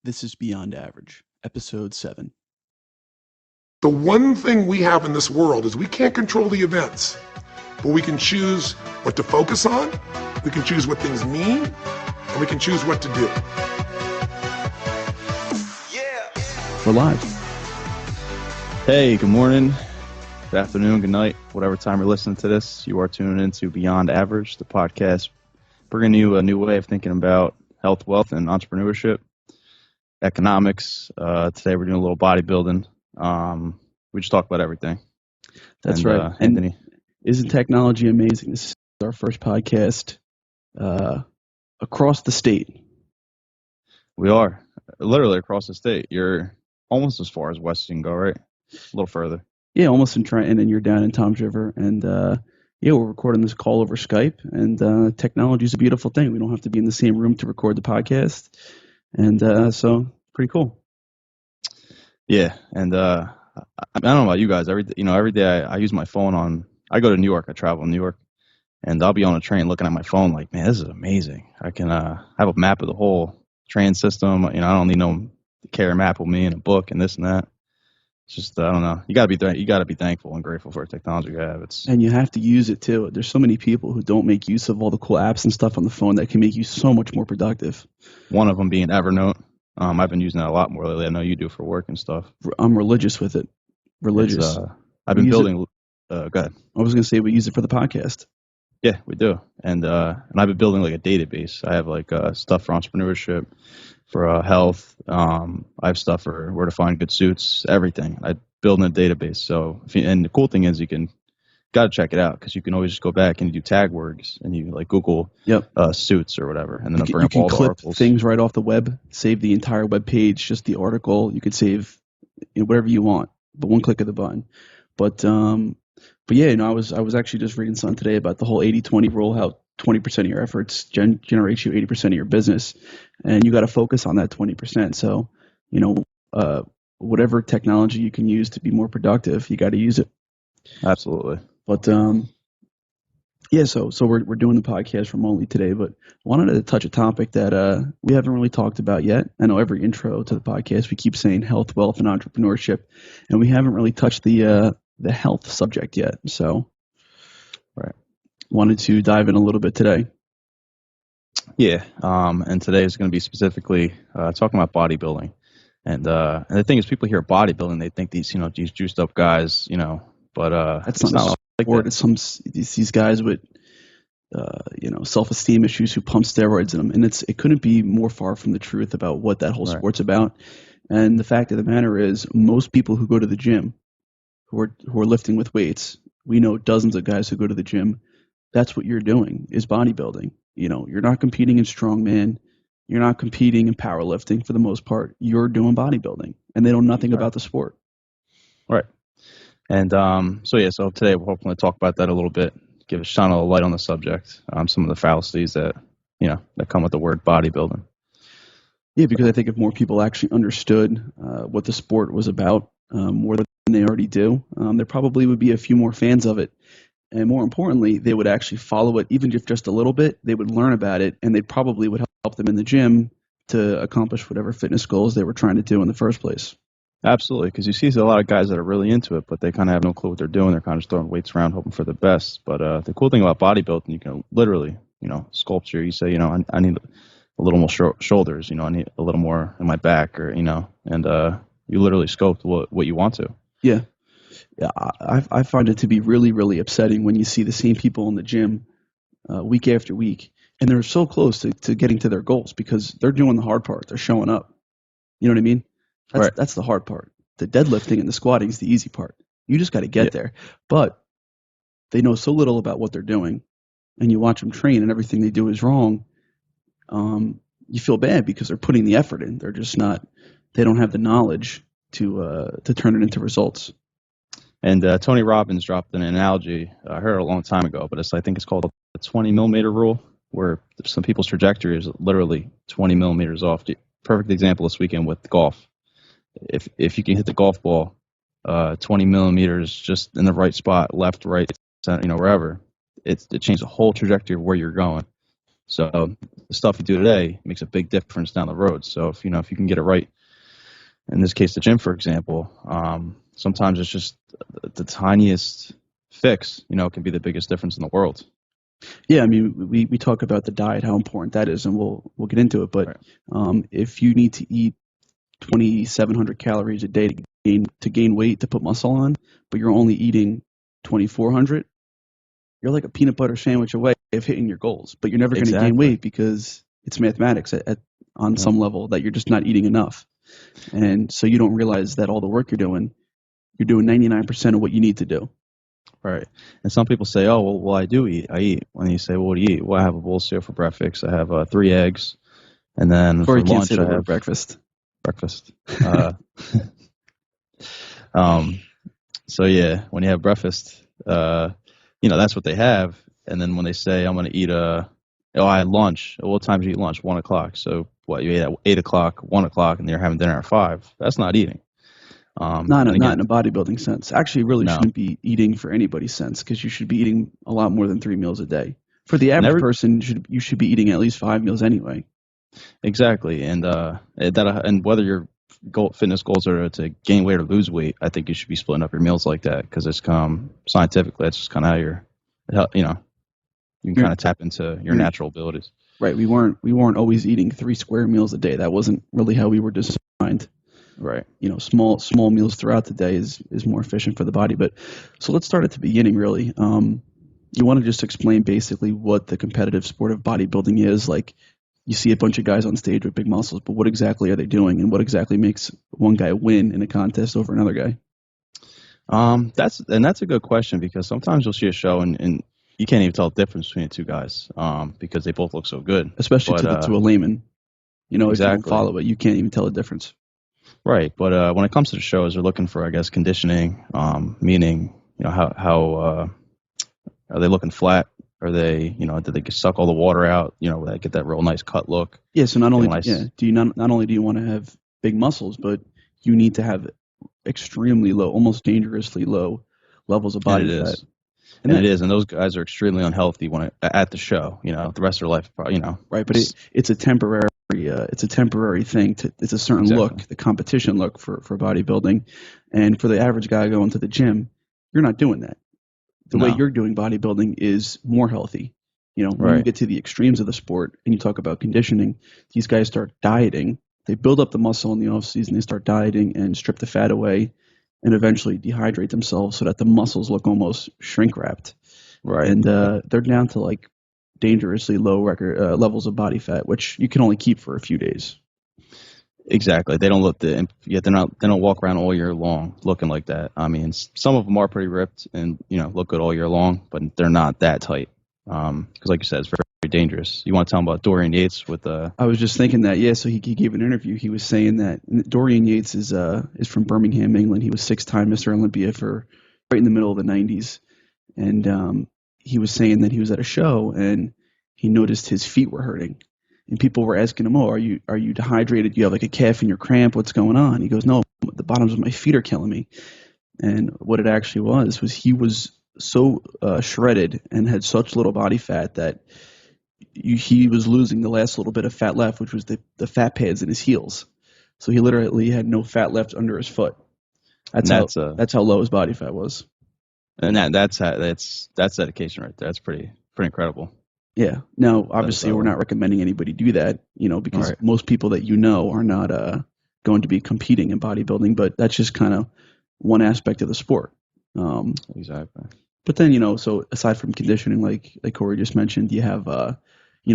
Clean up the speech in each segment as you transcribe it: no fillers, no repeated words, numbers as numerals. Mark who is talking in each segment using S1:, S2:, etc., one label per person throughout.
S1: This is Beyond Average, Episode 7.
S2: The one thing we have in this world is we can't control the events, but we can choose what to focus on, we can choose what things mean, and we can choose what to do.
S1: We're live.
S3: Hey, good morning, good afternoon, good night, whatever time you're listening to this. You are tuning into Beyond Average, the podcast bringing you a new way of thinking about health, wealth, and entrepreneurship, economics. Today we're doing a little bodybuilding. We just talk about everything.
S1: That's right.
S3: Anthony.
S1: Isn't technology amazing? This is our first podcast across the state.
S3: We are literally across the state. You're almost as far as west you can go, right? A little further.
S1: Yeah, almost in Trenton, and you're down in Toms River. And we're recording this call over Skype. And technology is a beautiful thing. We don't have to be in the same room to record the podcast. And so pretty cool.
S3: Yeah, and I don't know about you guys. Every day I use my phone I go to New York. I travel in New York, and I'll be on a train looking at my phone like, man, this is amazing. I can have a map of the whole train system. I don't need no carry a map with me and a book and this and that. It's just I don't know. You gotta be thankful and grateful for the technology we have.
S1: And you have to use it too. There's so many people who don't make use of all the cool apps and stuff on the phone that can make you so much more productive.
S3: One of them being Evernote. I've been using that a lot more lately. I know you do for work and stuff.
S1: I'm religious with it. Religious.
S3: I've been building. Go ahead.
S1: I was going to say we use it for the podcast.
S3: Yeah, we do. And I've been building like a database. I have like stuff for entrepreneurship, for health. I have stuff for where to find good suits, everything. I build in a database. So, and the cool thing is got to check it out because you can always just go back and you do tag words and you like Google suits or whatever, and then bring up all the articles.
S1: Things right off the web, save the entire web page, just the article. You could save whatever you want, but one click of the button. But yeah, I was actually just reading something today about the whole 80-20 rule, how 20% of your efforts generates you 80% of your business, and you got to focus on that 20%. So, whatever technology you can use to be more productive, you got to use it.
S3: Absolutely.
S1: But so we're doing the podcast remotely today, but wanted to touch a topic that we haven't really talked about yet. I know every intro to the podcast we keep saying health, wealth, and entrepreneurship, and we haven't really touched the health subject yet. So,
S3: right,
S1: wanted to dive in a little bit today.
S3: Yeah, and today is going to be specifically talking about bodybuilding, and the thing is, people hear bodybuilding, they think these juiced up guys, but
S1: that's not like that. It's these guys with self-esteem issues who pump steroids in them, and it couldn't be more far from the truth about what that whole sport's about. And the fact of the matter is, most people who go to the gym, who are lifting with weights, we know dozens of guys who go to the gym. That's what you're doing is bodybuilding. You're not competing in strongman. You're not competing in powerlifting for the most part. You're doing bodybuilding, and they know nothing about the sport.
S3: Right. And so today we're hoping to talk about that a little bit, shine a little light on the subject, some of the fallacies that come with the word bodybuilding.
S1: Yeah, because I think if more people actually understood what the sport was about more than they already do, there probably would be a few more fans of it. And more importantly, they would actually follow it, even if just a little bit. They would learn about it, and they probably would help them in the gym to accomplish whatever fitness goals they were trying to do in the first place.
S3: Absolutely, because you see a lot of guys that are really into it, but they kind of have no clue what they're doing. They're kind of just throwing weights around, hoping for the best. But the cool thing about bodybuilding, you can literally, sculpture. You say, I need a little more shoulders. I need a little more in my back, or and you literally sculpt what you want to.
S1: Yeah. I find it to be really, really upsetting when you see the same people in the gym week after week, and they're so close to getting to their goals because they're doing the hard part. They're showing up. You know what I mean? That's the hard part. The deadlifting and the squatting is the easy part. You just got to get there. But they know so little about what they're doing, and you watch them train and everything they do is wrong. You feel bad because they're putting the effort in. They're just not. They don't have the knowledge to turn it into results.
S3: And Tony Robbins dropped an analogy. I heard it a long time ago, but I think it's called the 20 millimeter rule, where some people's trajectory is literally 20 millimeters off. Perfect example this weekend with golf. If you can hit the golf ball 20 millimeters just in the right spot, left, right, wherever, it changes the whole trajectory of where you're going. So the stuff you do today makes a big difference down the road. So if you can get it right, in this case, the gym, for example, sometimes it's just the tiniest fix, can be the biggest difference in the world.
S1: Yeah, I mean, we talk about the diet, how important that is, and we'll get into it. But
S3: Right.
S1: if you need to eat 2,700 calories a day to gain weight to put muscle on, but you're only eating 2,400, you're like a peanut butter sandwich away of hitting your goals. But you're never going to gain
S3: Exactly.
S1: weight because it's mathematics on
S3: Yep.
S1: some level that you're just not eating enough, and so you don't realize that all the work you're doing 99% of what you need to do.
S3: Right. And some people say, "Oh, well, I do eat. I eat." When you say, "Well, what do you eat?" Well, I have a bowl of cereal for breakfast. I have 3 eggs, and then
S1: Or
S3: for
S1: you can't say
S3: lunch
S1: the
S3: I
S1: word
S3: have
S1: breakfast.
S3: breakfast. Uh, um, so yeah, when you have breakfast, that's what they have. And then when they say, "I'm going to eat I had lunch. What time do you eat lunch? 1 o'clock. So what? You ate at 8 o'clock, 1 o'clock, and you're having dinner at 5. That's not eating.
S1: Not
S3: And
S1: not
S3: again,
S1: in a bodybuilding sense. Actually, really
S3: no,
S1: shouldn't be eating for anybody's sense because you should be eating a lot more than 3 meals a day. For the
S3: and
S1: average
S3: every
S1: person, you should be eating at least 5 meals anyway.
S3: exactly, and whether your fitness goals are to gain weight or lose weight, I think you should be splitting up your meals like that because it's scientifically that's just kind of how you can
S1: You're,
S3: kind of tap into your
S1: you're
S3: natural abilities.
S1: right. We weren't always eating 3 square meals a day. That wasn't really how we were designed.
S3: Right.
S1: Small meals throughout the day is more efficient for the body. But so let's start at the beginning. Really, you want to just explain basically what the competitive sport of bodybuilding is. Like, you see a bunch of guys on stage with big muscles, but what exactly are they doing, and what exactly makes one guy win in a contest over another guy?
S3: That's a good question because sometimes you'll see a show and you can't even tell the difference between the two guys because they both look so good.
S1: Especially
S3: But
S1: to a layman. If you don't
S3: exactly.
S1: follow it, you can't even tell the difference.
S3: Right, but when it comes to the shows, they're looking for, I guess, conditioning, meaning, how are they looking flat? Are they, did they suck all the water out? They get that real nice cut look.
S1: Yeah. So not
S3: Get
S1: only
S3: a nice,
S1: do you not only do you want to have big muscles, but you need to have extremely low, almost dangerously low levels of
S3: and
S1: body
S3: it
S1: fat.
S3: is,
S1: And
S3: and
S1: that
S3: it is, and those guys are extremely unhealthy at the show. The rest of their life, probably,
S1: right, but
S3: s-
S1: it's a temporary thing. It's a certain
S3: exactly.
S1: look, the competition look for bodybuilding, and for the average guy going to the gym, you're not doing that. The way
S3: No,
S1: you're doing bodybuilding is more healthy. When you
S3: right,
S1: get to the extremes of the sport and you talk about conditioning, these guys start dieting. They build up the muscle in the off season. They start dieting and strip the fat away, and eventually dehydrate themselves so that the muscles look almost shrink wrapped.
S3: right.
S1: And they're down to like dangerously low record levels of body fat, which you can only keep for a few days.
S3: Exactly. They don't look they don't walk around all year long looking like that. I mean, some of them are pretty ripped and, look good all year long, but they're not that tight. Because like you said, it's very, very dangerous. You want to tell them about Dorian Yates with
S1: I was just thinking that, yeah. So he gave an interview. He was saying that Dorian Yates is from Birmingham, England. He was 6-time Mr. Olympia for right in the middle of the '90s, and he was saying that he was at a show and he noticed his feet were hurting, and people were asking him, "Oh, are you dehydrated? Do you have like a calf in your cramp? What's going on?" He goes, "No, the bottoms of my feet are killing me." And what it actually was he was so shredded and had such little body fat that he was losing the last little bit of fat left, which was the fat pads in his heels. So he literally had no fat left under his foot. That's
S3: and
S1: how
S3: that's uh
S1: that's how low his body fat was.
S3: and that's dedication right there. That's pretty incredible.
S1: Yeah. Now,
S3: That is
S1: obviously,
S3: that
S1: we're
S3: way.
S1: not recommending anybody do that,
S3: All
S1: because
S3: right.
S1: most people that are not going to be competing in bodybuilding. But that's just kind of one aspect of the sport. Um,
S3: Exactly.
S1: but then, so aside from conditioning, like Corey just mentioned, you have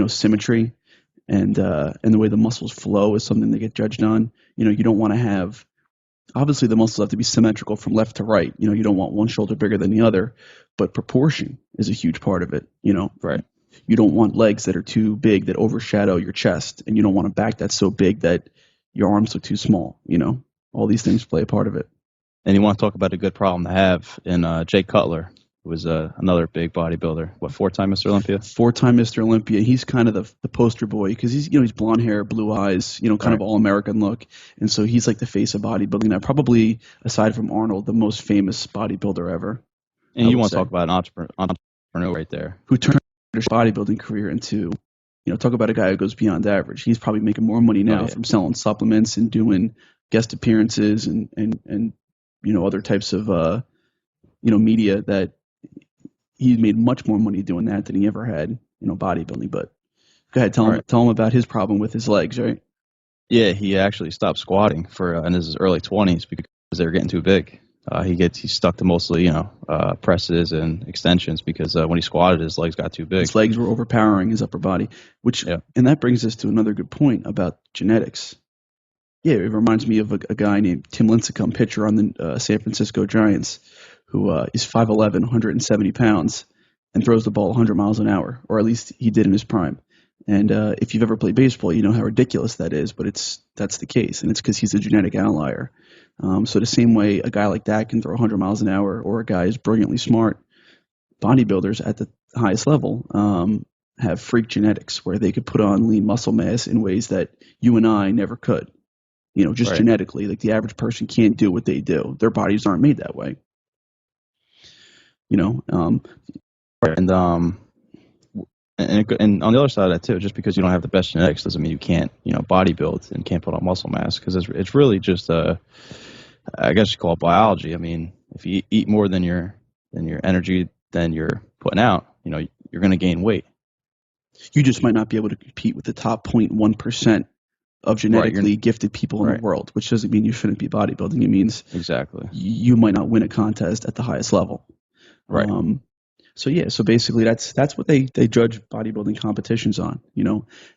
S1: symmetry, and the way the muscles flow is something they get judged on. You don't want to have, obviously, the muscles have to be symmetrical from left to right. You don't want one shoulder bigger than the other, but proportion is a huge part of it.
S3: Right.
S1: You don't want legs that are too big that overshadow your chest, and you don't want a back that's so big that your arms look too small. All these things play a part of it.
S3: And you want to talk about a good problem to have in Jay Cutler, who was another big bodybuilder. What, 4-time Mr. Olympia?
S1: 4-time Mr. Olympia. He's kind of the poster boy because he's blonde hair, blue eyes, kind of
S3: Right.
S1: all American look, and so he's like the face of bodybuilding now. Probably aside from Arnold, the most famous bodybuilder ever,
S3: And
S1: I
S3: you
S1: would
S3: want to
S1: say,
S3: talk about an entrepreneur right there.
S1: who turned his bodybuilding career into talk about a guy who goes beyond average. He's probably making more money
S3: Oh
S1: now
S3: yeah.
S1: from selling supplements and doing guest appearances and other types of media, that he made much more money doing that than he ever had bodybuilding. But go ahead, tell him
S3: Right.
S1: tell him about his problem with his legs, right?
S3: Yeah, he actually stopped squatting for in his early 20s because they were getting too big. He's stuck to mostly presses and extensions because when he squatted, his legs got too big.
S1: His legs were overpowering his upper body,
S3: Yeah.
S1: and that brings us to another good point about genetics. Yeah, it reminds me of a guy named Tim Lincecum, pitcher on the San Francisco Giants, who is 5'11", 170 pounds, and throws the ball 100 miles an hour, or at least he did in his prime. And if you've ever played baseball, you know how ridiculous that is, but that's the case, and it's because he's a genetic outlier. So the same way a guy like that can throw 100 miles an hour, or a guy is brilliantly smart, bodybuilders at the highest level have freak genetics where they could put on lean muscle mass in ways that you and I never could. Just
S3: Right.
S1: genetically, like the average person can't do what they do. Their bodies aren't made that way.
S3: Right. And on the other side of that too, just because you don't have the best genetics doesn't mean you can't bodybuild and can't put on muscle mass, because it's really just I guess you call it biology. I mean, if you eat more than your energy than you're putting out, you're going to gain weight.
S1: You just might not be able to compete with the top 0.1% of genetically gifted people in the world, which doesn't mean you shouldn't be bodybuilding. It means
S3: exactly
S1: you might not win a contest at the highest level.
S3: Right.
S1: So basically that's what they judge bodybuilding competitions on.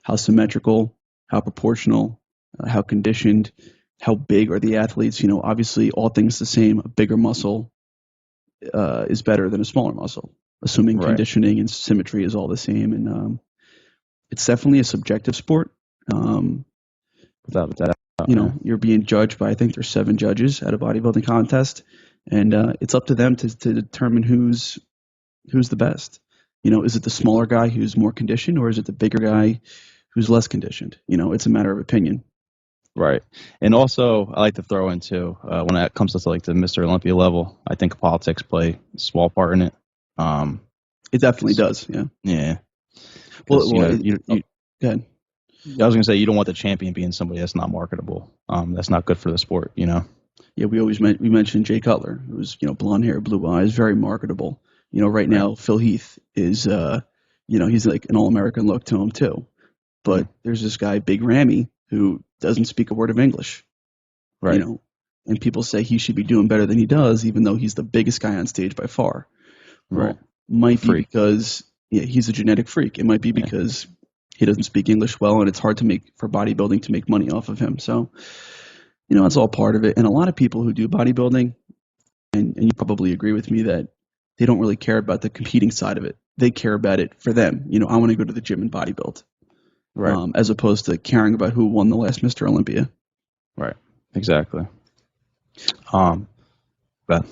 S1: How symmetrical, how proportional, how conditioned, how big are the athletes. Obviously all things the same, a bigger muscle is better than a smaller muscle, assuming conditioning and symmetry is all the same. And it's definitely a subjective sport.
S3: Without a doubt.
S1: You're being judged by, I think there's 7 judges at a bodybuilding contest, and it's up to them to determine who's the best. Is it the smaller guy who's more conditioned, or is it the bigger guy who's less conditioned? It's a matter of opinion.
S3: Right. And also, I like to throw into when it comes to like the Mr. Olympia level, I think politics play a small part in it.
S1: It definitely does. Yeah.
S3: Yeah.
S1: Well,
S3: go
S1: ahead.
S3: I was going to say, you don't want the champion being somebody that's not marketable. That's not good for the sport,
S1: Yeah, we mentioned Jay Cutler, who's blonde hair, blue eyes, very marketable. Right now Phil Heath is he's like an all-American look to him too. But there's this guy Big Ramy who doesn't speak a word of English.
S3: Right.
S1: And people say he should be doing better than he does, even though he's the biggest guy on stage by far.
S3: Right.
S1: Well, might be because he's a genetic freak. It might be because he doesn't speak English well, and it's hard for bodybuilding to make money off of him. So, that's all part of it. And a lot of people who do bodybuilding, and you probably agree with me, that they don't really care about the competing side of it. They care about it for them. I want to go to the gym and bodybuild. Right. As opposed to caring about who won the last Mr. Olympia.
S3: Right. Exactly.
S1: But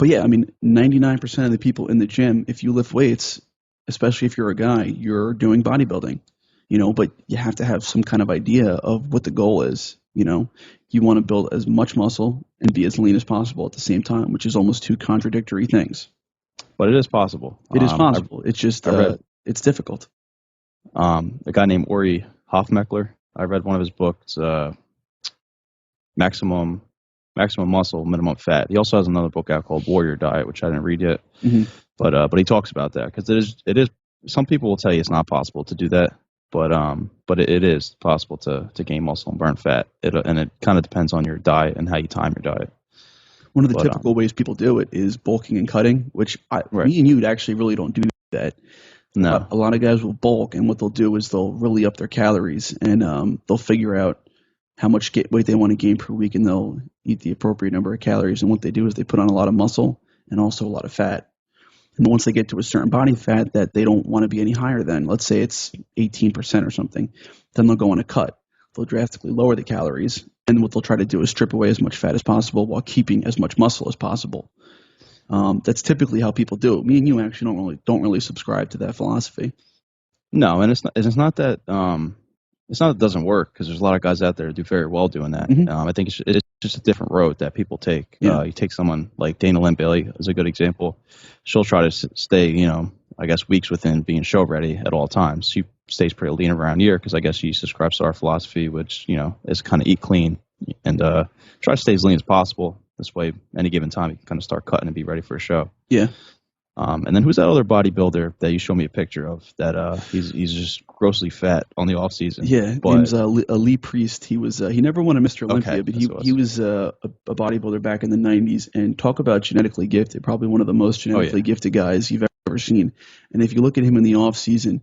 S1: yeah, I mean, 99% of the people in the gym, if you lift weights, especially if you're a guy, you're doing bodybuilding. But you have to have some kind of idea of what the goal is. You want to build as much muscle and be as lean as possible at the same time, which is almost 2 contradictory things.
S3: But it is possible.
S1: It is possible. It's just it's difficult.
S3: A guy named Ori Hofmeckler, I read one of his books, Maximum Muscle, Minimum Fat. He also has another book out called Warrior Diet, which I didn't read yet.
S1: Mm-hmm.
S3: But he talks about that, because it is. Some people will tell you it's not possible to do that, but it is possible to gain muscle and burn fat. And it kind of depends on your diet and how you time your diet.
S1: One of the typical ways people do it is bulking and cutting, which me and you actually really don't do that.
S3: No.
S1: A lot of guys will bulk, and what they'll do is they'll really up their calories, and they'll figure out how much weight they want to gain per week, and they'll eat the appropriate number of calories. And what they do is they put on a lot of muscle and also a lot of fat. And once they get to a certain body fat that they don't want to be any higher than, let's say it's 18% or something, then they'll go on a cut. They'll drastically lower the calories, and what they'll try to do is strip away as much fat as possible while keeping as much muscle as possible. That's typically how people do it. Me and you actually don't really subscribe to that philosophy.
S3: No, and it's not that it doesn't work, because there's a lot of guys out there who do very well doing that.
S1: Mm-hmm.
S3: I think it's just a different road that people take.
S1: Yeah.
S3: You take someone like Dana Lynn Bailey as a good example. She'll try to stay, I guess, weeks within being show ready at all times. She stays pretty lean around here because I guess he subscribes to our philosophy, which is kind of eat clean and try to stay as lean as possible. This way, any given time, he can kind of start cutting and be ready for a show.
S1: Yeah.
S3: And then who's that other bodybuilder that you showed me a picture of that he's just grossly fat on the off season?
S1: Yeah,
S3: but,
S1: name's Lee Priest. He was he never won a Mr. Olympia,
S3: okay,
S1: but
S3: that's what it
S1: he was a bodybuilder back in the 90s, and talk about genetically gifted, probably one of the most genetically gifted guys you've ever seen. And if you look at him in the off season,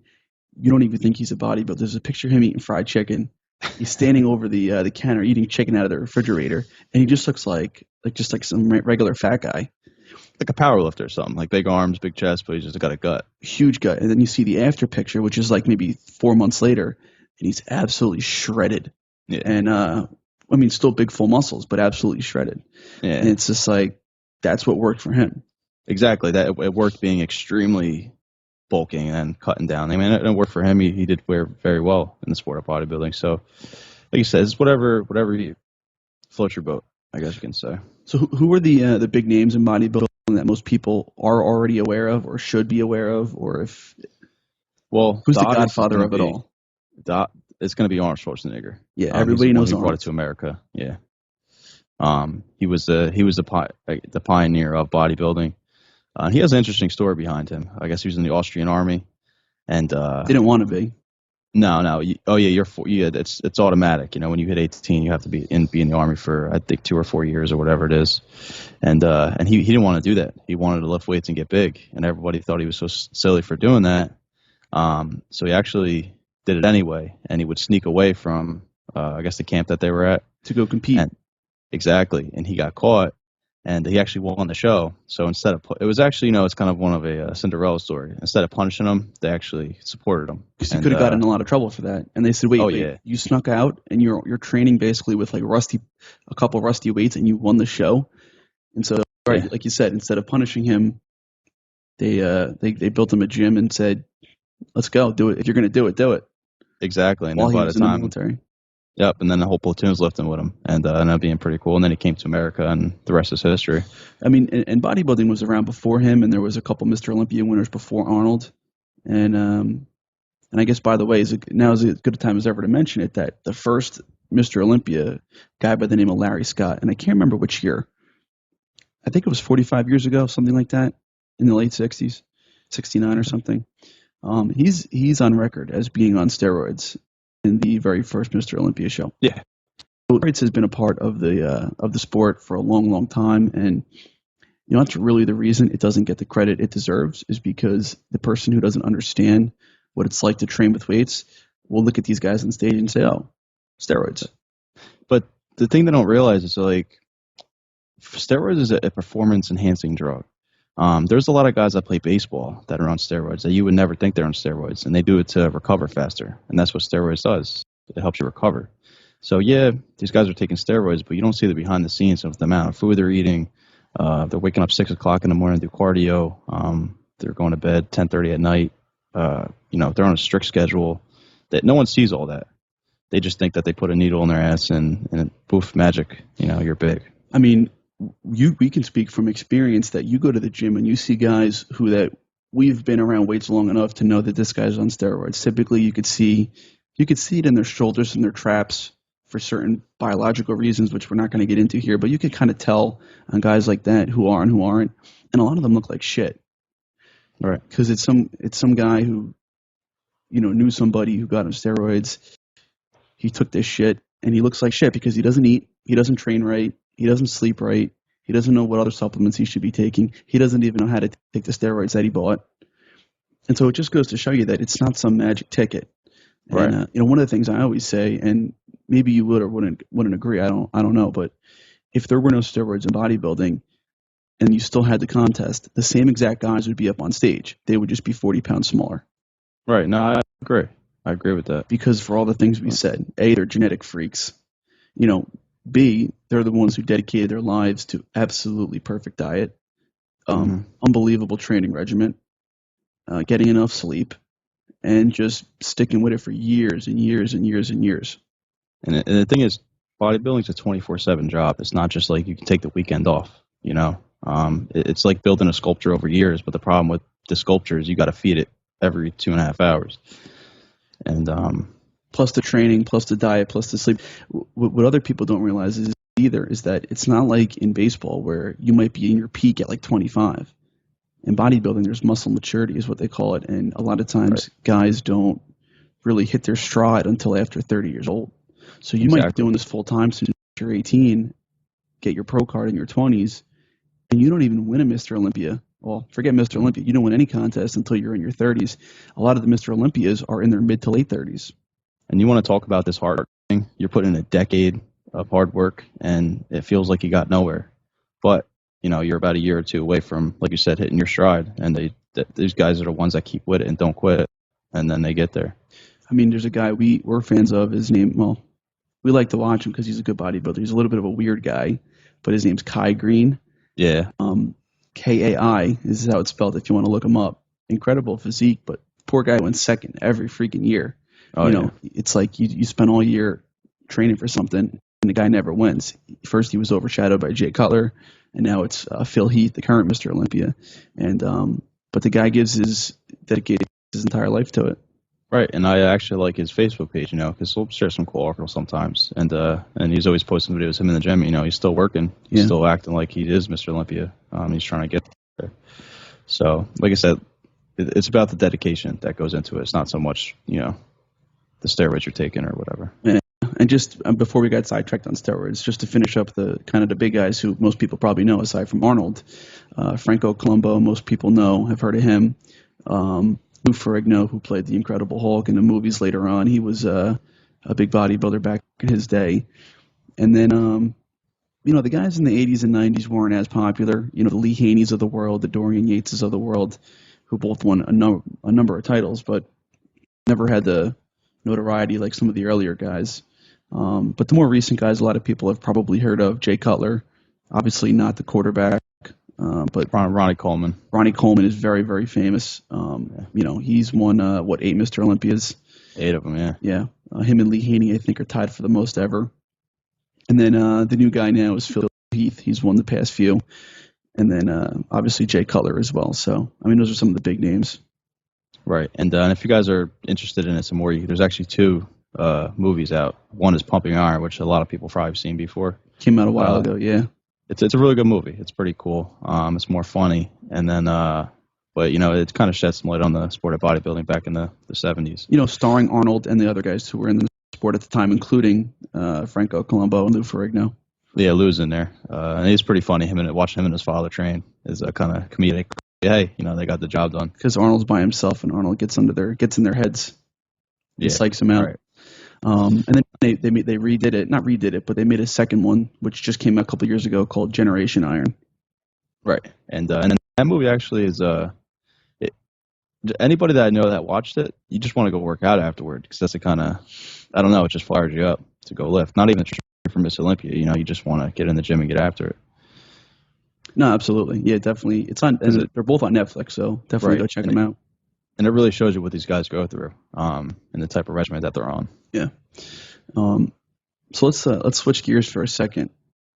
S1: you don't even think he's a bodybuilder. There's a picture of him eating fried chicken. He's standing over the counter eating chicken out of the refrigerator, and he just looks like some regular fat guy.
S3: Like a power lifter or something, like big arms, big chest, but he's just got a gut.
S1: Huge gut. And then you see the after picture, which is like maybe 4 months later, and he's absolutely shredded.
S3: Yeah.
S1: And I mean, still big full muscles, but absolutely shredded.
S3: Yeah.
S1: And it's just like, that's what worked for him.
S3: Exactly. That it worked, being extremely bulking and cutting down. I mean, it worked for him. He did very well in the sport of bodybuilding. So, like you said, it's whatever he floats your boat, I guess you can say.
S1: So who are the big names in bodybuilding that most people are already aware of or should be aware of, or if who's the godfather of it all?
S3: It's going to be Arnold Schwarzenegger.
S1: Yeah, everybody knows Arnold.
S3: Brought it to America. Yeah. He was the pioneer of bodybuilding. He has an interesting story behind him. I guess he was in the Austrian army, and
S1: didn't want to be.
S3: No. It's automatic. When you hit 18, you have to be in the army for, I think, 2 or 4 years or whatever it is. And he didn't want to do that. He wanted to lift weights and get big, and everybody thought he was so silly for doing that. So he actually did it anyway, and he would sneak away from, I guess, the camp that they were at
S1: to go compete.
S3: Exactly, and he got caught. And he actually won the show. So instead of it was actually, it's kind of one of a Cinderella story. Instead of punishing him, they actually supported him.
S1: Because he could have gotten in a lot of trouble for that. And they said, wait, you snuck out and you're training basically with like a couple rusty weights, and you won the show. And so, like you said, instead of punishing him, they built him a gym and said, let's go, do it. If you're going to do it, do it.
S3: Exactly. And
S1: while
S3: then
S1: he was in the military.
S3: Yep, and then the whole platoon was lifting with him, and ended up being pretty cool. And then he came to America, and the rest is history.
S1: I mean, and bodybuilding was around before him, and there was a couple Mr. Olympia winners before Arnold. And I guess, by the way, now is as good a time as ever to mention it, that the first Mr. Olympia, guy by the name of Larry Scott, and I can't remember which year. I think it was 45 years ago, something like that, in the late 60s, 69 or something. He's on record as being on steroids in the very first Mr. Olympia show.
S3: Yeah.
S1: Steroids has been a part of the sport for a long, long time, and that's really the reason it doesn't get the credit it deserves, is because the person who doesn't understand what it's like to train with weights will look at these guys on stage and say, "Oh, steroids."
S3: But the thing they don't realize is, like, steroids is a performance enhancing drug. There's a lot of guys that play baseball that are on steroids that you would never think they're on steroids, and they do it to recover faster. And that's what steroids does. It helps you recover. So yeah, these guys are taking steroids, but you don't see the behind the scenes of the amount of food they're eating. They're waking up 6 o'clock in the morning to do cardio. They're going to bed 10:30 at night. They're on a strict schedule. That no one sees all that. They just think that they put a needle in their ass and poof, magic. You're big.
S1: I mean, we can speak from experience that you go to the gym and you see guys that we've been around weights long enough to know that this guy's on steroids. Typically, you could see it in their shoulders and their traps for certain biological reasons, which we're not going to get into here. But you could kind of tell on guys like that who are and who aren't, and a lot of them look like shit.
S3: Right?
S1: Because it's some guy who knew somebody who got on steroids. He took this shit and he looks like shit because he doesn't eat, he doesn't train right. He doesn't sleep right. He doesn't know what other supplements he should be taking. He doesn't even know how to take the steroids that he bought. And so it just goes to show you that it's not some magic ticket.
S3: Right.
S1: And one of the things I always say, and maybe you would or wouldn't agree, I don't know, but if there were no steroids in bodybuilding and you still had the contest, the same exact guys would be up on stage. They would just be 40 pounds smaller.
S3: Right. No, I agree. I agree with that.
S1: Because for all the things we said, A, they're genetic freaks. B, they're the ones who dedicated their lives to absolutely perfect diet, unbelievable training regimen, getting enough sleep, and just sticking with it for years and years and years and years.
S3: And the thing is, bodybuilding is a 24/7 job. It's not just like you can take the weekend off. It's like building a sculpture over years. But the problem with the sculpture is you got to feed it every 2.5 hours. And
S1: Plus the training, plus the diet, plus the sleep. What other people don't realize is either is that it's not like in baseball where you might be in your peak at like 25. In bodybuilding, there's muscle maturity is what they call it, and a lot of times guys don't really hit their stride until after 30 years old. So you might be doing this full time since you're 18, get your pro card in your 20s, and you don't even win a Mr. Olympia. Well, forget Mr. Olympia. You don't win any contest until you're in your 30s. A lot of the Mr. Olympias are in their mid to late 30s.
S3: And you want to talk about this hard work thing? You're putting in a decade of hard work, and it feels like you got nowhere. But you're about a year or two away from, like you said, hitting your stride. And these guys are the ones that keep with it and don't quit, and then they get there.
S1: I mean, there's a guy we're fans of. His name, well, we like to watch him because he's a good bodybuilder. He's a little bit of a weird guy, but his name's Kai Green.
S3: Yeah.
S1: Kai is how it's spelled if you want to look him up. Incredible physique, but poor guy went second every freaking year. It's like you spend all year training for something, and the guy never wins. First, he was overshadowed by Jay Cutler, and now it's Phil Heath, the current Mr. Olympia. And but the guy dedicated his entire life to it.
S3: Right, and I actually like his Facebook page, because he'll share some cool articles sometimes, and he's always posting videos of him in the gym. He's still working, he's still acting like he is Mr. Olympia. He's trying to get there. So, like I said, it's about the dedication that goes into it. It's not so much, the steroids you're taking or whatever.
S1: And just before we got sidetracked on steroids, just to finish up the kind of the big guys who most people probably know aside from Arnold, Franco Columbu, most people know, have heard of him. Lou Ferrigno, who played the Incredible Hulk in the movies later on, he was a big bodybuilder back in his day. And then, the guys in the 80s and 90s weren't as popular. The Lee Haneys of the world, the Dorian Yateses of the world, who both won a number of titles, but never had the notoriety like some of the earlier guys. But the more recent guys, a lot of people have probably heard of. Jay Cutler, obviously not the quarterback. But
S3: Ronnie Coleman.
S1: Ronnie Coleman is very, very famous. He's won 8 Mr. Olympias?
S3: 8 of them, yeah.
S1: Yeah. Him and Lee Haney, I think, are tied for the most ever. And then the new guy now is Phil Heath. He's won the past few. And then obviously Jay Cutler as well. So, those are some of the big names.
S3: Right. And if you guys are interested in it some more, there's actually 2 movies out. One is Pumping Iron, which a lot of people probably have seen before.
S1: Came out a while ago, yeah.
S3: It's a really good movie. It's pretty cool. It's more funny, and then but it kind of sheds some light on the sport of bodybuilding back in the 70s.
S1: Starring Arnold and the other guys who were in the sport at the time, including Franco Columbu and Lou Ferrigno.
S3: Yeah, Lou's in there, and he's pretty funny. Watching him and his father train is a kind of comedic. Hey, they got the job done.
S1: Because Arnold's by himself, and Arnold gets in their heads. He psychs them out. Right. And then they redid it, not redid it, but they made a second one, which just came out a couple years ago, called Generation Iron.
S3: Right, and that movie actually is anybody that I know that watched it, you just want to go work out afterward, because that's a kind of, I don't know, it just fires you up to go lift. Not even for Miss Olympia, you just want to get in the gym and get after it.
S1: No, absolutely, yeah, definitely. It's on. They're both on Netflix, so definitely go check them out.
S3: And it really shows you what these guys go through, and the type of regimen that they're on.
S1: Yeah. So let's switch gears for a second.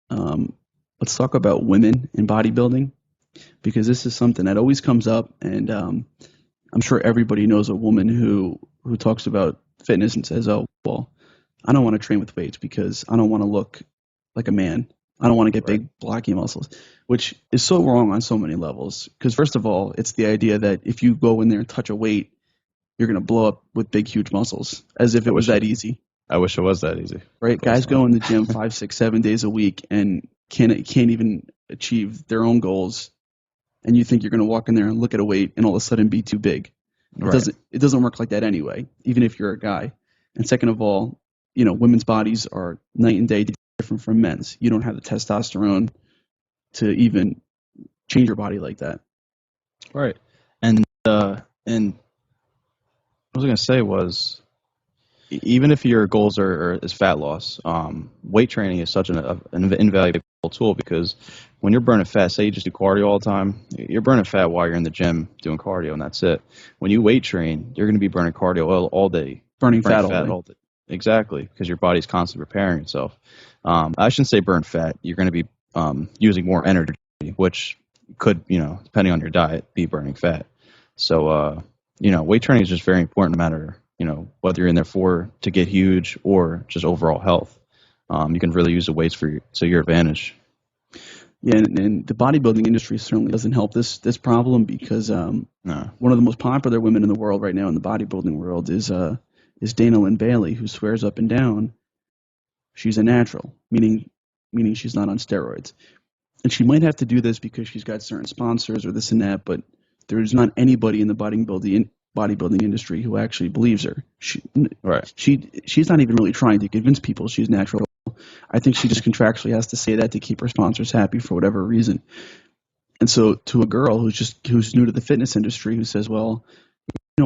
S1: Let's talk about women in bodybuilding, because this is something that always comes up, and I'm sure everybody knows a woman who talks about fitness and says, "Oh, well, I don't want to train with weights because I don't want to look like a man. I don't want to get big blocky muscles," which is so wrong on so many levels. Because first of all, it's the idea that if you go in there and touch a weight, you're going to blow up with big, huge muscles, as if it was that easy.
S3: I wish it was that easy.
S1: Right? Guys go in the gym 5, 6, 7 days a week and can't even achieve their own goals. And you think you're going to walk in there and look at a weight and all of a sudden be too big. It doesn't work like that anyway, even if you're a guy. And second of all, women's bodies are night and day different from men's. You don't have the testosterone to even change your body like that.
S3: Right. And what I was going to say was, even if your goals is fat loss, weight training is such an invaluable tool, because when you're burning fat, say you just do cardio all the time, you're burning fat while you're in the gym doing cardio, and that's it. When you weight train, you're going to be burning cardio all day.
S1: Burning fat all day.
S3: Exactly, because your body's constantly repairing itself. I shouldn't say burn fat. You're going to be using more energy, which could, depending on your diet, be burning fat. So, weight training is just very important no matter whether you're in there to get huge or just overall health. You can really use the weights to your advantage.
S1: Yeah, and the bodybuilding industry certainly doesn't help this problem because
S3: No.
S1: one of the most popular women in the world right now in the bodybuilding world is Dana Lynn Bailey, who swears up and down she's a natural, meaning she's not on steroids. And she might have to do this because she's got certain sponsors or this and that, but there's not anybody in the bodybuilding industry who actually believes her.
S3: Right.
S1: She's not even really trying to convince people she's natural. I think she just contractually has to say that to keep her sponsors happy for whatever reason. And so to a girl who's new to the fitness industry who says, well,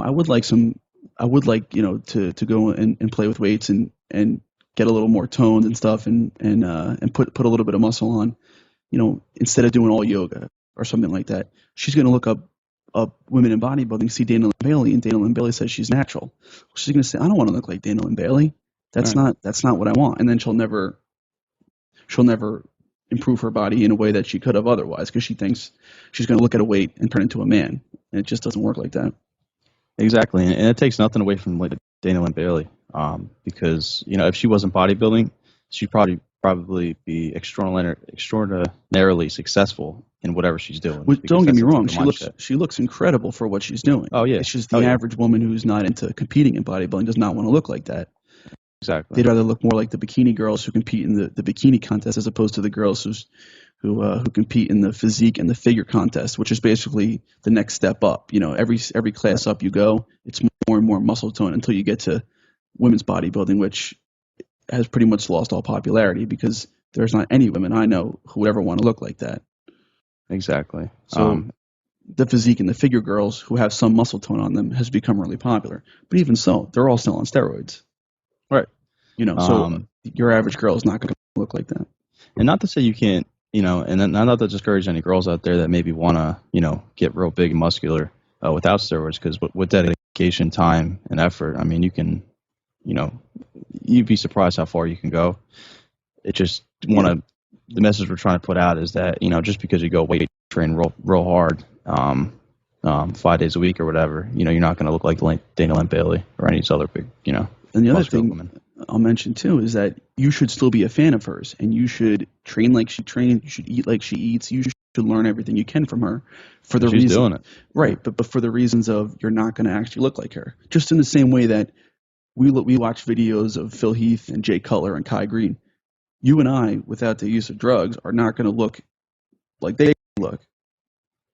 S1: I would like to go and play with weights and get a little more toned and stuff and put a little bit of muscle on, instead of doing all yoga or something like that. She's going to look up women in bodybuilding, see Dana Lynn Bailey, and Dana Lynn Bailey says she's natural. She's going to say, I don't want to look like Dana Lynn Bailey. That's
S3: Right.
S1: not what I want. And then she'll never improve her body in a way that she could have otherwise because she thinks she's going to look at a weight and turn into a man. And it just doesn't work like that.
S3: Exactly, and it takes nothing away from like Dana Lynn Bailey, because if she wasn't bodybuilding, she'd probably be extraordinarily successful in whatever she's doing.
S1: Well, don't get me wrong,
S3: the mindset.
S1: she looks incredible for what she's doing.
S3: Oh, yeah.
S1: It's just the average woman who's not into competing in bodybuilding does not want to look like that.
S3: Exactly.
S1: They'd rather look more like the bikini girls who compete in the bikini contest as opposed to the girls who compete in the physique and the figure contest, which is basically the next step up. Every class up you go, it's more and more muscle tone until you get to women's bodybuilding, which has pretty much lost all popularity because there's not any women I know who would ever want to look like that.
S3: Exactly.
S1: So the physique and the figure girls who have some muscle tone on them has become really popular. But even so, they're all still on steroids.
S3: Right.
S1: So your average girl is not going to look like that.
S3: And not to say you can't, and not to discourage any girls out there that maybe want to, get real big and muscular without steroids, because with dedication, time, and effort, I mean, you can, you'd be surprised how far you can go. It just the message we're trying to put out is that, just because you go weight train real hard, 5 days a week or whatever, you're not going to look like Dana Lynn Bailey or any of these other big,
S1: And the other thing
S3: women.
S1: I'll mention too is that you should still be a fan of hers, and you should train like she trains. You should eat like she eats. You should learn everything you can from her, for the
S3: She's
S1: reason,
S3: doing it.
S1: right? But for the reasons of you're not going to actually look like her. Just in the same way that we watch videos of Phil Heath and Jay Cutler and Kai Green. You and I, without the use of drugs, are not going to look like they look,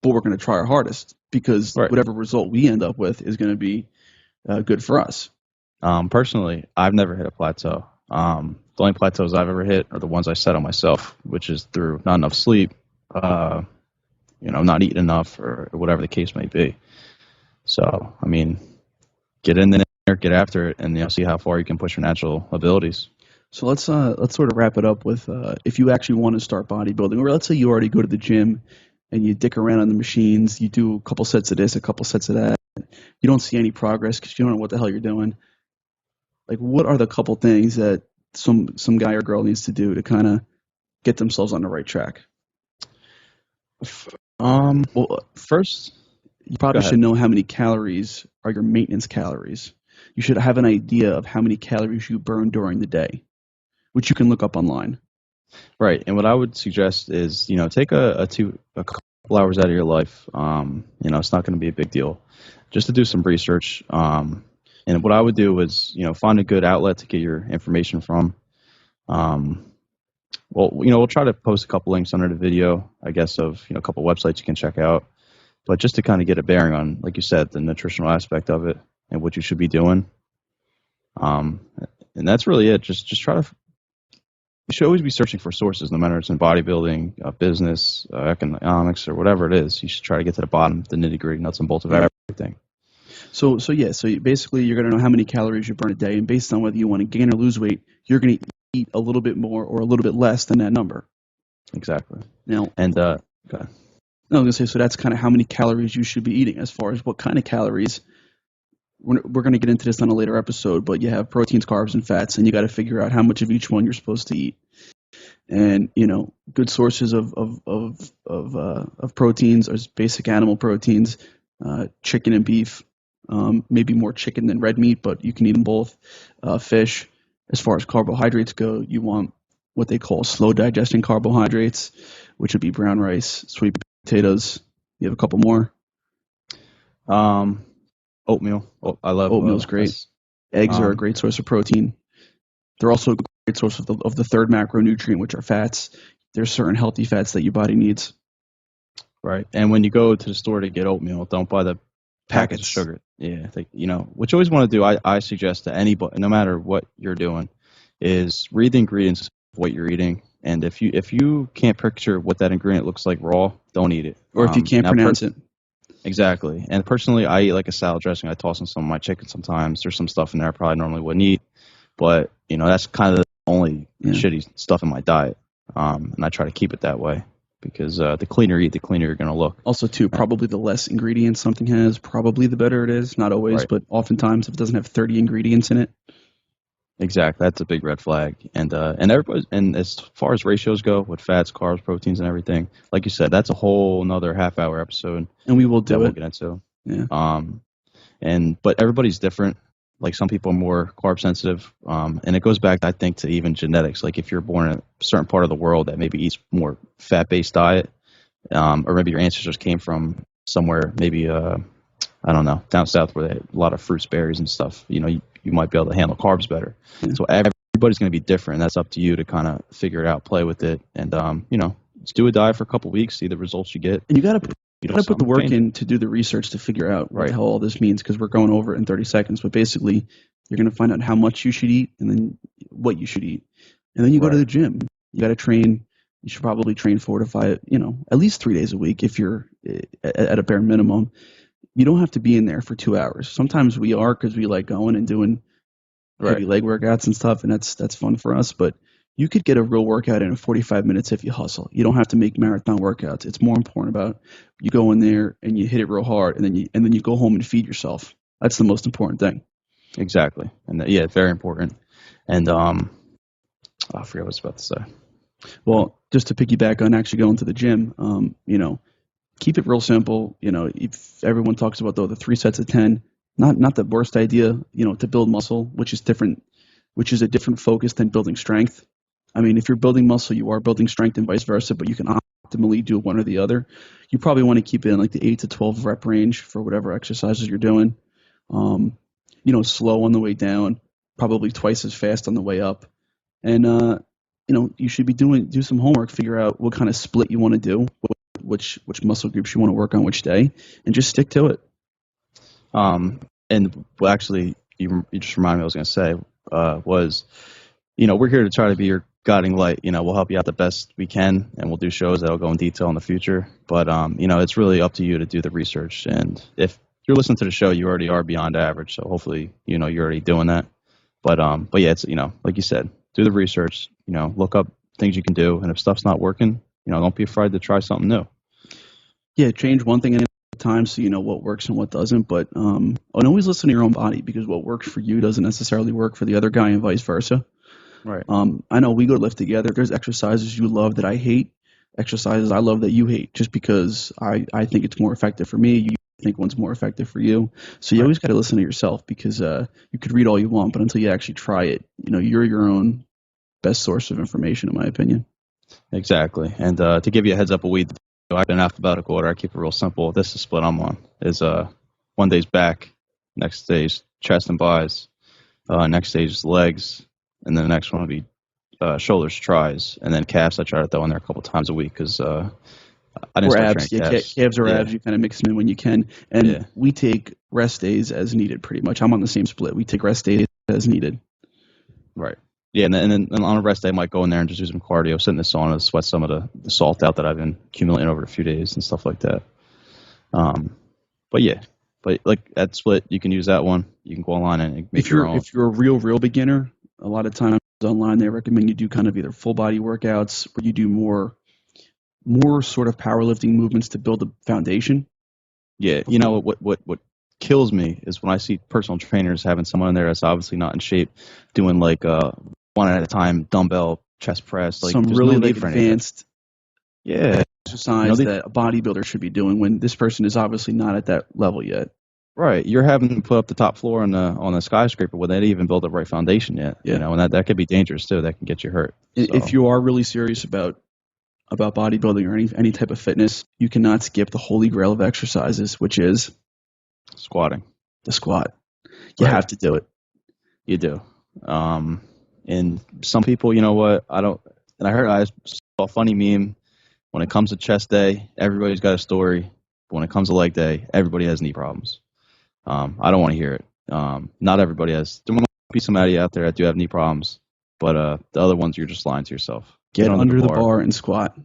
S1: but we're going to try our hardest because whatever result we end up with is going to be good for us.
S3: Personally, I've never hit a plateau. The only plateaus I've ever hit are the ones I set on myself, which is through not enough sleep, not eating enough, or whatever the case may be. So, I mean, get in there, get after it, and see how far you can push your natural abilities.
S1: So let's sort of wrap it up with if you actually want to start bodybuilding, or let's say you already go to the gym and you dick around on the machines, you do a couple sets of this, a couple sets of that, you don't see any progress because you don't know what the hell you're doing. Like, what are the couple things that some guy or girl needs to do to kind of get themselves on the right track?
S3: Well, first,
S1: you probably should know how many calories are your maintenance calories. You should have an idea of how many calories you burn during the day, which you can look up online.
S3: Right. And what I would suggest is, take a couple hours out of your life. It's not going to be a big deal, just to do some research. And what I would do is, find a good outlet to get your information from. We'll try to post a couple links under the video, I guess, of, a couple websites you can check out. But just to kind of get a bearing on, like you said, the nutritional aspect of it and what you should be doing. And that's really it. Just try to, you should always be searching for sources, no matter if it's in bodybuilding, business, economics, or whatever it is. You should try to get to the bottom, the nitty gritty, nuts and bolts of everything. So
S1: basically you're going to know how many calories you burn a day, and based on whether you want to gain or lose weight, you're going to eat a little bit more or a little bit less than that number.
S3: Exactly.
S1: Now,
S3: and go ahead.
S1: I was going to say, so that's kind of how many calories you should be eating. As far as what kind of calories, we're going to get into this on a later episode, but you have proteins, carbs, and fats, and you got to figure out how much of each one you're supposed to eat. And good sources of proteins are basic animal proteins, chicken and beef, maybe more chicken than red meat, but you can eat them both. Fish. As far as carbohydrates go, you want what they call slow digesting carbohydrates, which would be brown rice, sweet potatoes. You have a couple more.
S3: Oatmeal. Oh, I love
S1: Oatmeal's great. Eggs are a great source of protein. They're also a great source of the third macronutrient, which are fats. There's certain healthy fats that your body needs.
S3: Right. And when you go to the store to get oatmeal, don't buy the package of
S1: Packets.
S3: sugar. Yeah. What you always want to do, I suggest to anybody, no matter what you're doing, is read the ingredients of what you're eating. And if you can't picture what that ingredient looks like raw, don't eat it.
S1: Or if you can't pronounce it.
S3: Exactly. And personally, I eat like a salad dressing. I toss in some of my chicken sometimes. There's some stuff in there I probably normally wouldn't eat. But, that's kind of the only shitty stuff in my diet. And I try to keep it that way because the cleaner you eat, the cleaner you're going to look.
S1: Also, too, probably the less ingredients something has, probably the better it is. Not always,
S3: Right.
S1: but oftentimes if it doesn't have 30 ingredients in it.
S3: Exactly. That's a big red flag. And everybody, and as far as ratios go with fats, carbs, proteins, and everything, like you said, that's a whole another half-hour episode.
S1: And we will do
S3: we'll
S1: it.
S3: get into.
S1: Yeah.
S3: But everybody's different. Like some people are more carb sensitive, and it goes back, I think, to even genetics. Like if you're born in a certain part of the world that maybe eats more fat-based diet, or maybe your ancestors came from somewhere, maybe I don't know, down south where they had a lot of fruits, berries, and stuff. You might be able to handle carbs better.
S1: Yeah.
S3: So everybody's going to be different. That's up to you to kind of figure it out, play with it, and just do a diet for a couple weeks, see the results you get.
S1: And you got to put the work
S3: change.
S1: in to do the research to figure out what
S3: Right.
S1: the hell all this means, because we're going over it in 30 seconds. But basically, you're going to find out how much you should eat and then what you should eat. And then you go to the gym. You got to train. You should probably train 4 to 5, at least 3 days a week if you're at a bare minimum. You don't have to be in there for 2 hours. Sometimes we are because we like going and doing heavy leg workouts and stuff, and that's fun for us. But you could get a real workout in 45 minutes if you hustle. You don't have to make marathon workouts. It's more important about you go in there and you hit it real hard, and then you go home and feed yourself. That's the most important thing.
S3: Exactly. And very important. And I forget what I was about to say.
S1: Well, just to piggyback on actually going to the gym, keep it real simple. If everyone talks about the 3 sets of 10, not the worst idea, to build muscle, which is a different focus than building strength. I mean, if you're building muscle, you are building strength and vice versa, but you can optimally do one or the other. You probably want to keep it in like the 8 to 12 rep range for whatever exercises you're doing. Slow on the way down, probably twice as fast on the way up. And, you should be do some homework, figure out what kind of split you want to do, which muscle groups you want to work on which day, and just stick to it.
S3: And well, actually, you just reminded me what I was going to say was, we're here to try to be your guiding light. We'll help you out the best we can, and we'll do shows that'll go in detail in the future. But, it's really up to you to do the research. And if you're listening to the show, you already are beyond average. So hopefully, you're already doing that. But yeah, it's, like you said, do the research, look up things you can do. And if stuff's not working, don't be afraid to try something new.
S1: Yeah, change one thing at a time so you know what works and what doesn't. But and always listen to your own body, because what works for you doesn't necessarily work for the other guy and vice versa.
S3: Right.
S1: I know we go lift together. There's exercises you love that I hate, exercises I love that you hate, just because I think it's more effective for me. You think one's more effective for you. So you always got to listen to yourself, because you could read all you want, but until you actually try it, you're your own best source of information, in my opinion.
S3: Exactly. And to give you a heads up, I've been alphabetical order. I keep it real simple. This is split I'm on. Is one day's back, next day's chest and buys, next day's legs, and then the next one will be shoulders, tries, and then calves. I try to throw in there a couple times a week because I didn't
S1: Or
S3: start
S1: abs.
S3: training
S1: Yeah,
S3: calves.
S1: calves or abs. You kind of mix them in when you can, and we take rest days as needed. Pretty much, I'm on the same split. We take rest days as needed.
S3: Right. Yeah, and then on a rest day, I might go in there and just do some cardio, sit in the sauna, sweat some of the salt out that I've been accumulating over a few days and stuff like that. But like that split, you can use that one. You can go online and make your own.
S1: If you're a real beginner, a lot of times online they recommend you do kind of either full body workouts, where you do more sort of powerlifting movements to build a foundation.
S3: Yeah, what kills me is when I see personal trainers having someone in there that's obviously not in shape, doing like one at a time dumbbell chest press, like
S1: some
S3: there's
S1: really
S3: no need
S1: like
S3: for anything.
S1: advanced exercise that a bodybuilder should be doing, when this person is obviously not at that level yet.
S3: Right, you're having to put up the top floor on the skyscraper when they didn't even build the right foundation yet.
S1: Yeah.
S3: And that could be dangerous too. That can get you hurt.
S1: If
S3: So
S1: you are really serious about bodybuilding or any type of fitness, you cannot skip the holy grail of exercises, which is
S3: squatting,
S1: the squat. You
S3: right?
S1: have to do it.
S3: You do. And some people, you know what? I saw a funny meme. When it comes to chest day, everybody's got a story. But when it comes to leg day, everybody has knee problems. I don't want to hear it. Not everybody has. There might be somebody out there that do have knee problems, but the other ones, you're just lying to yourself.
S1: Get under the bar and squat.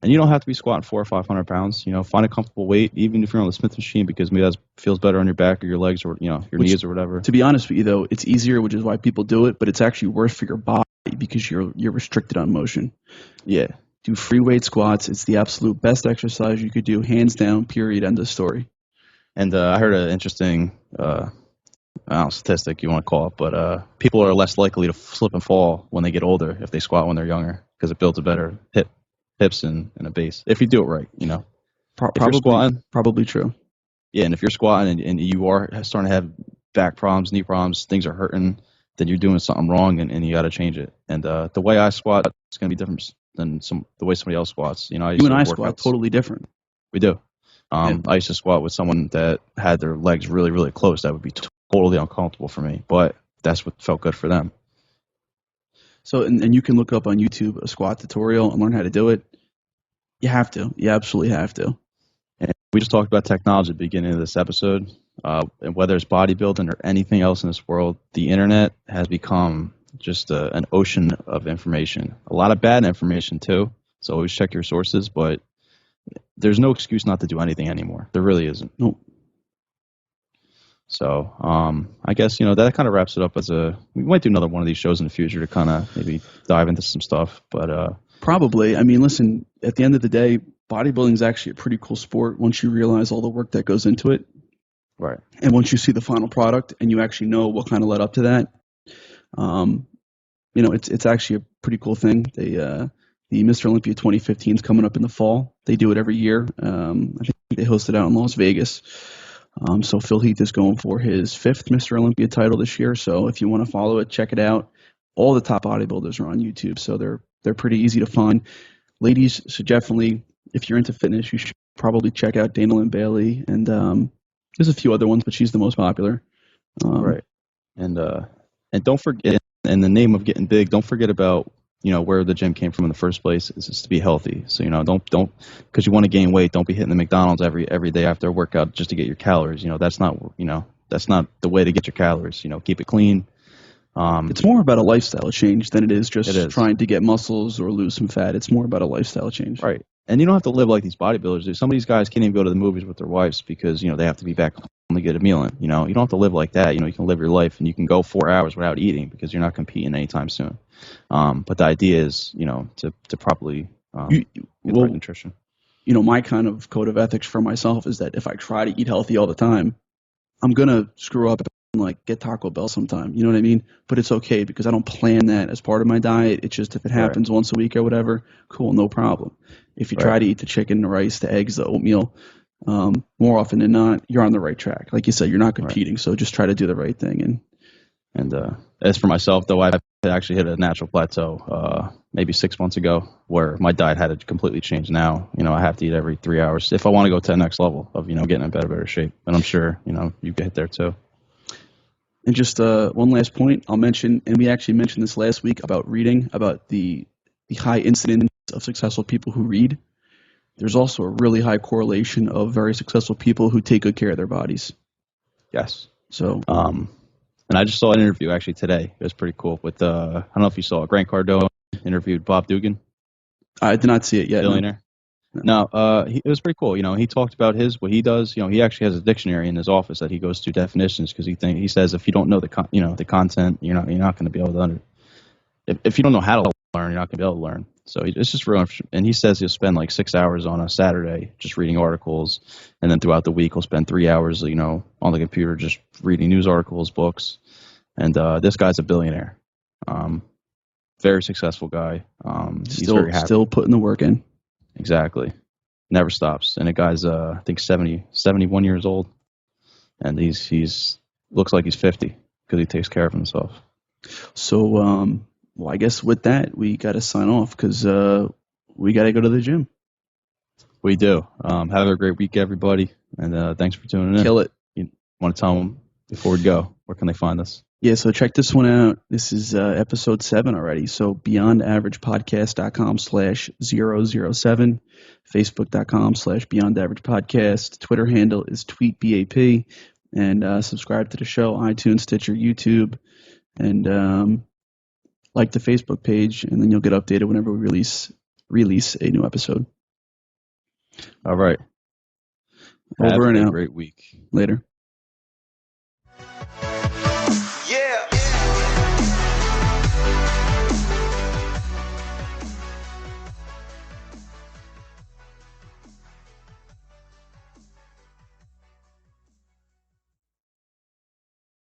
S3: And you don't have to be squatting 400 or 500 pounds. You know, find a comfortable weight, even if you're on the Smith machine, because maybe that feels better on your back or your legs or your knees or whatever.
S1: To be honest with you, though, it's easier, which is why people do it. But it's actually worse for your body because you're restricted on motion.
S3: Yeah.
S1: Do free weight squats. It's the absolute best exercise you could do, hands down. Period. End of story.
S3: And I heard an interesting statistic you want to call it, but people are less likely to slip and fall when they get older if they squat when they're younger because it builds a better hips and a base if you do it right. You know, if you're squatting,
S1: probably true.
S3: Yeah, and if you're squatting and you are starting to have back problems, knee problems, things are hurting, then you're doing something wrong and you got to change it. And the way I squat is going to be different than the way somebody else squats. You know,
S1: you and I squat totally different.
S3: We do. I used to squat with someone that had their legs really, really close. That would be totally uncomfortable for me, but that's what felt good for them.
S1: So, and you can look up on YouTube a squat tutorial and learn how to do it. You have to. You absolutely have to.
S3: And we just talked about technology at the beginning of this episode. And whether it's bodybuilding or anything else in this world, the internet has become just an ocean of information. A lot of bad information too. So always check your sources, but there's no excuse not to do anything anymore. There really isn't.
S1: Nope.
S3: So I guess, that kind of wraps it up we might do another one of these shows in the future to kind of maybe dive into some stuff. But
S1: probably. I mean, listen, at the end of the day, bodybuilding is actually a pretty cool sport once you realize all the work that goes into it.
S3: Right.
S1: And once you see the final product and you actually know what kind of led up to that, it's actually a pretty cool thing. The Mr. Olympia 2015 is coming up in the fall. They do it every year. I think they host it out in Las Vegas. So Phil Heath is going for his 5th Mr. Olympia title this year. So if you want to follow it, check it out. All the top bodybuilders are on YouTube, so they're pretty easy to find. Ladies should definitely, if you're into fitness, you should probably check out Dana Lynn Bailey, and there's a few other ones, but she's the most popular.
S3: Right. And don't forget, in the name of getting big, don't forget about where the gym came from in the first place is to be healthy. So don't because you want to gain weight, don't be hitting the McDonald's every day after a workout just to get your calories. That's not the way to get your calories. Keep it clean.
S1: It's more about a lifestyle change than it is just trying to get muscles or lose some fat. It's more about a lifestyle change.
S3: Right. And you don't have to live like these bodybuilders do. Some of these guys can't even go to the movies with their wives because, they have to be back home to get a meal in. You don't have to live like that. You can live your life and you can go 4 hours without eating because you're not competing anytime soon. But the idea is, to properly get the right nutrition.
S1: My kind of code of ethics for myself is that if I try to eat healthy all the time, I'm going to screw up and get Taco Bell sometime. You know what I mean? But it's okay because I don't plan that as part of my diet. It's just if it happens once a week or whatever, cool, no problem. If you try to eat the chicken, the rice, the eggs, the oatmeal, more often than not, you're on the right track. Like you said, you're not competing, so just try to do the right thing.
S3: And as for myself, though, I actually hit a natural plateau maybe 6 months ago where my diet had to completely change. Now, I have to eat every 3 hours if I want to go to the next level of, getting in better shape. And I'm sure, you get there too.
S1: And just one last point I'll mention, and we actually mentioned this last week about reading, about the high incidence of successful people who read. There's also a really high correlation of very successful people who take good care of their bodies.
S3: Yes.
S1: So,
S3: and I just saw an interview actually today. It was pretty cool with, I don't know if you saw it, Grant Cardone interviewed Bob Dugan.
S1: I did not see it yet.
S3: Billionaire. No, it was pretty cool. He talked about what he does. He actually has a dictionary in his office that he goes to definitions because he says if you don't know the content, you're not going to be able to if you don't know how to learn, you're not going to be able to learn. So it's just real. And he says he'll spend 6 hours on a Saturday just reading articles, and then throughout the week he'll spend 3 hours, on the computer just reading news articles, books. And this guy's a billionaire, very successful guy.
S1: Still putting the work in.
S3: Exactly. Never stops. And the guy's, I think 71 years old. and he's looks like he's 50 because he takes care of himself.
S1: So, well, I guess with that, we got to sign off because we got to go to the gym.
S3: We do. Have a great week, everybody, and thanks for tuning in.
S1: Kill it.
S3: You want to tell them before we go, where can they find us?
S1: Yeah, so check this one out. This is episode 7 already. So beyondaveragepodcast.com/007, facebook.com/beyondaveragepodcast. Twitter handle is tweetbap. And subscribe to the show, iTunes, Stitcher, YouTube, and like the Facebook page, and then you'll get updated whenever we release a new episode.
S3: All right.
S1: Over and
S3: Have a
S1: out.
S3: great week.
S1: Later.